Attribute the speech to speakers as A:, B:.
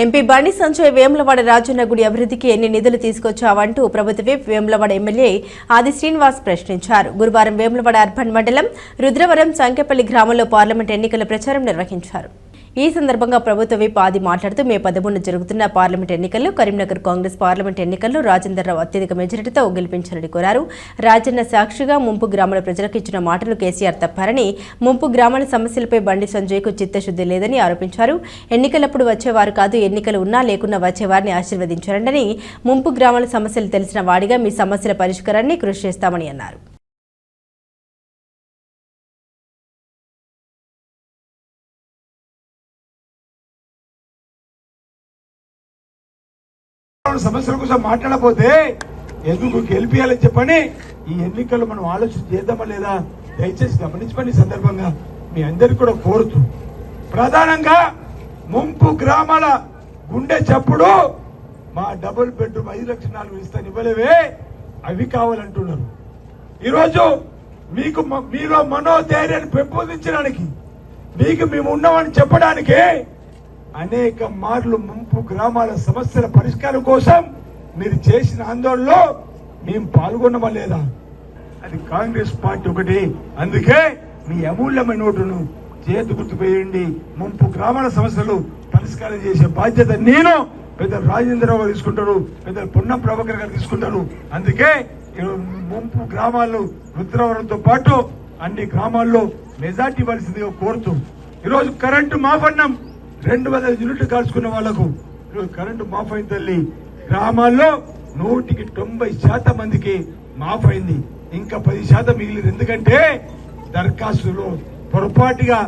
A: MP Bandi Sanjay Vemulawada Rajanna గుడి అభివృద్ధికి ఎన్ని నిధులు తీసుకొచ్చావంటూ ప్రభుత్వ విప్ వేములవాడ ఎమ్మెల్యే ఆది శ్రీనివాస్ ప్రశ్నించారు. గురువారం వేములవాడ అర్బన్ మండలం రుద్రవరం సంకెపల్లి గ్రామంలో పార్లమెంట్ ఎన్నికల ప్రచారం నిర్వహించారు. ఈ సందర్భంగా ప్రభుత్వ విప్ ఆది మాట్లాడుతూ మే 13 జరుగుతున్న పార్లమెంట్ ఎన్నికల్లో కరీంనగర్ కాంగ్రెస్ పార్లమెంట్ ఎన్నికల్లో రాజేందర్రావు అత్యధిక మెజారిటీతో గెలిపించాలని కోరారు. రాజన్న సాక్షిగా ముంపు గ్రామాల ప్రజలకు ఇచ్చిన మాటలు కేసీఆర్ తప్పారని, ముంపు గ్రామాల సమస్యలపై బండి సంజయ్కు చిత్తశుద్ధి లేదని ఆరోపించారు. ఎన్నికలప్పుడు వచ్చేవారు కాదు, ఎన్నికలు ఉన్నా లేకున్నా వచ్చేవారిని ఆశీర్వదించారంటని, ముంపు గ్రామాల సమస్యలు తెలిసిన వాడిగా మీ సమస్యల పరిష్కారాన్ని కృషి చేస్తామని అన్నారు.
B: సమస్యల కోసం మాట్లాడకపోతే ఎందుకు గెలిపియాలని చెప్పని ఈ ఎన్నికల్లో మనం ఆలోచన చేద్దామా లేదా దయచేసి గమనించమని సందర్భంగా మీ అందరికీ కూడా కోరుతూ, ప్రధానంగా ముంపు గ్రామాల గుండె చప్పుడు మా డబుల్ బెడ్రూమ్ 5,04,000 ఇస్తాను ఇవ్వలేవే, అవి కావాలంటున్నారు. ఈరోజు మీకు మీలో మనోధైర్యాన్ని పెంపొందించడానికి, మీకు మేము ఉన్నామని చెప్పడానికి అనేక మార్లు ముంపు గ్రామాల సమస్యల పరిష్కారం కోసం మీరు చేసిన ఆందోళనలో మేము పాల్గొన్నామా లేదా, అది కాంగ్రెస్ పార్టీ ఒకటి. అందుకే మీ అమూల్యమైన ఓటును చేతి గుర్తుపోయండి. ముంపు గ్రామాల సమస్యలు పరిష్కారం చేసే బాధ్యత నేను, పెద్దలు రాజేంద్రరావు గారు తీసుకుంటారు, పెద్దలు పొన్నం ప్రభాకర్ గారు తీసుకుంటారు. అందుకే ముంపు గ్రామాల్లో రుద్రవరంతో పాటు అన్ని గ్రామాల్లో మెజార్టీ ఇవ్వాల్సిందిగా కోరుతూ, ఈరోజు కరెంటు మాఫన్నం 200 యూనిట్లు కాల్చుకున్న వాళ్లకు ఈరోజు కరెంటు మాఫ్ అయింది తల్లి. గ్రామాల్లో 190% మందికి మాఫ్ అయింది, ఇంకా 10% మిగిలింది. ఎందుకంటే దరఖాస్తులో పొరపాటుగా